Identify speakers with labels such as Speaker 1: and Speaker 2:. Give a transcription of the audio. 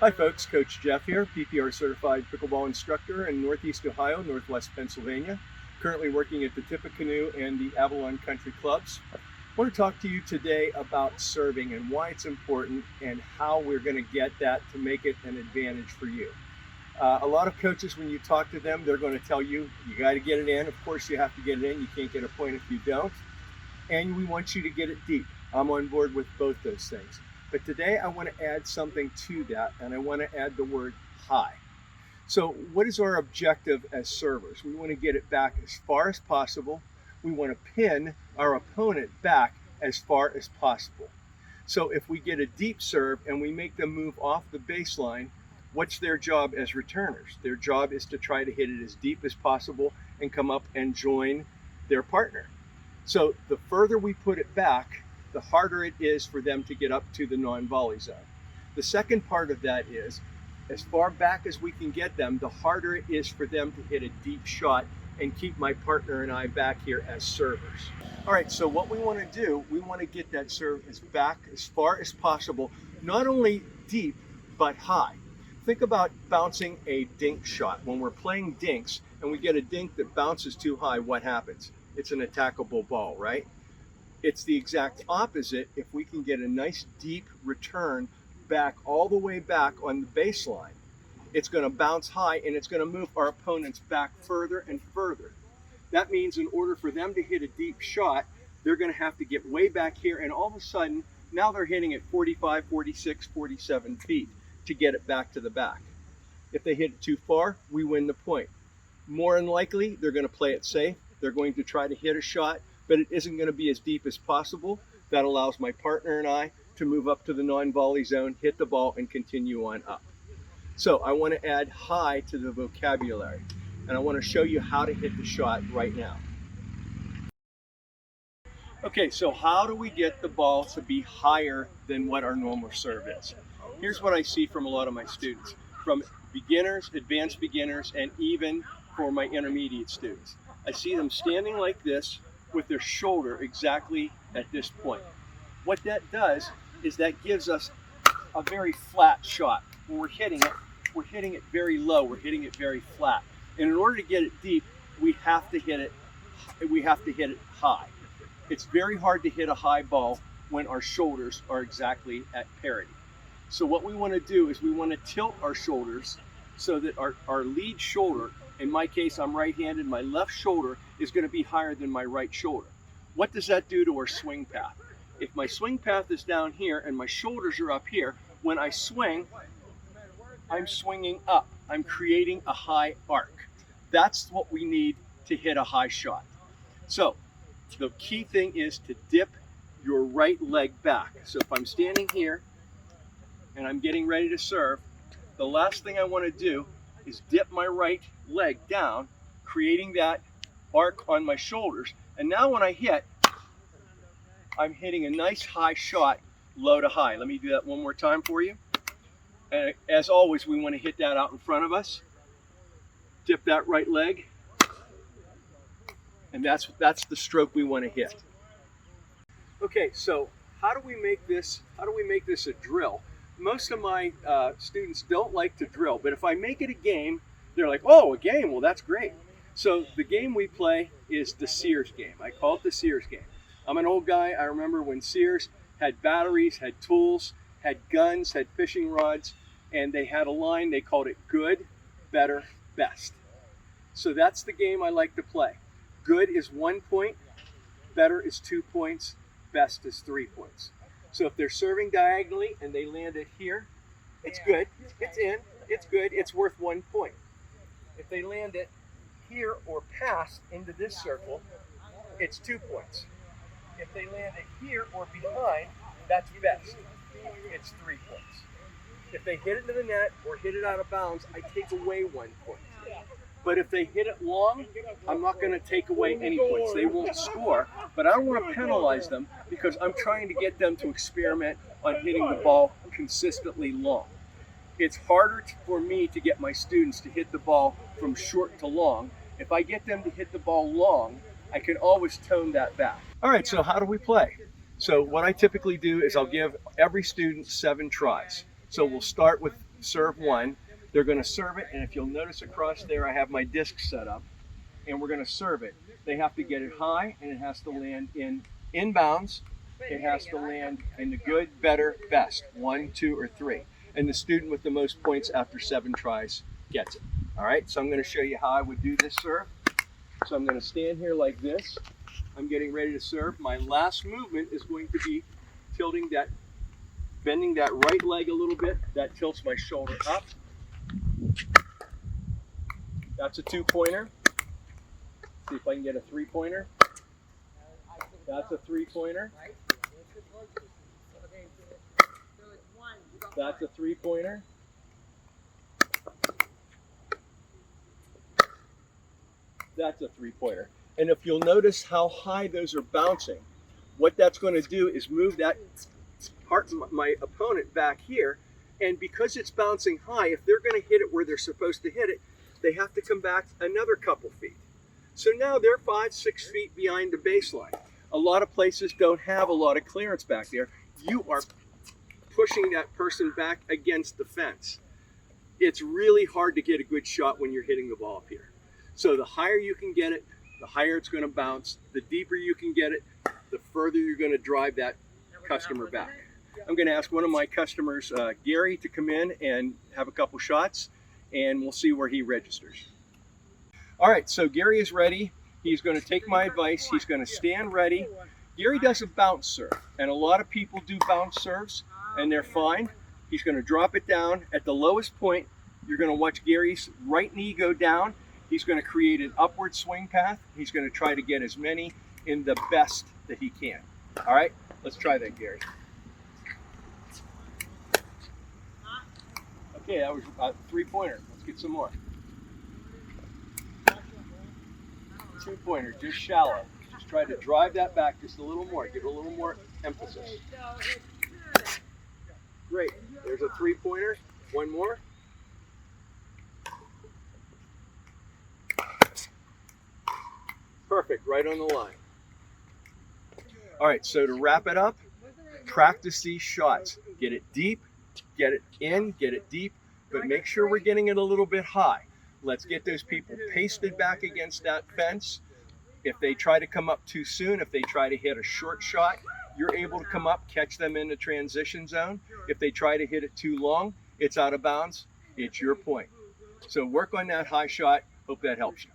Speaker 1: Hi folks, Coach Jeff here, PPR certified pickleball instructor in Northeast Ohio, Northwest Pennsylvania. Currently working at the Tippecanoe and the Avalon Country Clubs. I want to talk to you today about serving and why it's important and how we're going to get that to make it an advantage for you. A lot of coaches, when you talk to them, they're going to tell you, you got to get it in. Of course you have to get it in. You can't get a point if you don't. And we want you to get it deep. I'm on board with both those things. But today I want to add something to that, and I want to add the word high. So what is our objective as servers? We want to get it back as far as possible. We want to pin our opponent back as far as possible. So if we get a deep serve and we make them move off the baseline, what's their job as returners? Their job is to try to hit it as deep as possible and come up and join their partner. So the further we put it back, the harder it is for them to get up to the non-volley zone. The second part of that is, as far back as we can get them, the harder it is for them to hit a deep shot and keep my partner and I back here as servers. All right, so what we want to do, we want to get that serve back as far as possible, not only deep, but high. Think about bouncing a dink shot. When we're playing dinks and we get a dink that bounces too high, what happens? It's an attackable ball, right? It's the exact opposite if we can get a nice deep return back all the way back on the baseline. It's going to bounce high and it's going to move our opponents back further and further. That means in order for them to hit a deep shot, they're going to have to get way back here, and all of a sudden now they're hitting at 45, 46, 47 feet to get it back to the back. If they hit it too far, we win the point. More than likely, they're going to play it safe. They're going to try to hit a shot, but it isn't going to be as deep as possible. That allows my partner and I to move up to the non-volley zone, hit the ball, and continue on up. So I want to add high to the vocabulary, and I want to show you how to hit the shot right now. Okay, so how do we get the ball to be higher than what our normal serve is? Here's what I see from a lot of my students, from beginners, advanced beginners, and even for my intermediate students. I see them standing like this with their shoulder exactly at this point. What that does is that gives us a very flat shot. When we're hitting it very low, we're hitting it very flat. And in order to get it deep, we have to hit it high. It's very hard to hit a high ball when our shoulders are exactly at parity. So what we want to do is we want to tilt our shoulders so that our lead shoulder, in my case I'm right-handed, my left shoulder is going to be higher than my right shoulder. What does that do to our swing path? If my swing path is down here and my shoulders are up here, when I swing, I'm swinging up. I'm creating a high arc. That's what we need to hit a high shot. So the key thing is to dip your right leg back. So if I'm standing here and I'm getting ready to serve, the last thing I want to do is dip my right leg down, creating that arc on my shoulders. And now when I hit, I'm hitting a nice high shot, low to high. Let me do that one more time for you. And as always, we want to hit that out in front of us. Dip that right leg. And that's the stroke we want to hit. Okay, so how do we make this a drill? Most of my students don't like to drill, but if I make it a game, they're like, oh, a game, well, that's great. So the game we play is the Sears game. I call it the Sears game. I'm an old guy. I remember when Sears had batteries, had tools, had guns, had fishing rods, and they had a line, they called it good, better, best. So that's the game I like to play. Good is 1 point, better is 2 points, best is 3 points. So if they're serving diagonally and they land it here, it's good, it's in, it's good, it's worth 1 point. If they land it here or past into this circle, it's 2 points. If they land it here or behind, that's best, it's 3 points. If they hit it to the net or hit it out of bounds, I take away 1 point. But if they hit it long, I'm not going to take away any points. They won't score, but I don't want to penalize them because I'm trying to get them to experiment on hitting the ball consistently long. It's harder for me to get my students to hit the ball from short to long. If I get them to hit the ball long, I can always tone that back. All right, so how do we play? So what I typically do is I'll give every student 7 tries. So we'll start with serve one. They're going to serve it, and if you'll notice across there, I have my disc set up, and we're going to serve it. They have to get it high, and it has to land inbounds. It has to land in the good, better, best, 1, 2, or 3. And the student with the most points after 7 tries gets it. All right, so I'm going to show you how I would do this serve. So I'm going to stand here like this. I'm getting ready to serve. My last movement is going to be bending that right leg a little bit. That tilts my shoulder up. That's a 2-pointer. See if I can get a 3-pointer. That's a 3-pointer. That's a 3-pointer. That's a 3-pointer. And if you'll notice how high those are bouncing, what that's going to do is move that my opponent back here. And because it's bouncing high, if they're going to hit it where they're supposed to hit it, they have to come back another couple feet. So now they're 5, 6 feet behind the baseline. A lot of places don't have a lot of clearance back there. You are pushing that person back against the fence. It's really hard to get a good shot when you're hitting the ball up here. So the higher you can get it, the higher it's going to bounce. The deeper you can get it, the further you're going to drive that customer back. I'm going to ask one of my customers, Gary, to come in and have a couple shots, and we'll see where he registers. All right, so Gary is ready. He's going to take my advice. He's going to stand ready. Gary does a bounce serve, and a lot of people do bounce serves, and they're fine. He's going to drop it down. At the lowest point, you're going to watch Gary's right knee go down. He's going to create an upward swing path. He's going to try to get as many in the best that he can. All right, let's try that, Gary. Okay, that was a 3-pointer. Let's get some more. 2-pointer, just shallow. Just try to drive that back just a little more. Give it a little more emphasis. Great. There's a 3-pointer. One more. Perfect. Right on the line. All right, so to wrap it up, practice these shots. Get it deep, get it in, get it deep, but make sure we're getting it a little bit high. Let's get those people pasted back against that fence. If they try to come up too soon, if they try to hit a short shot, you're able to come up, catch them in the transition zone. If they try to hit it too long, it's out of bounds. It's your point. So work on that high shot. Hope that helps you.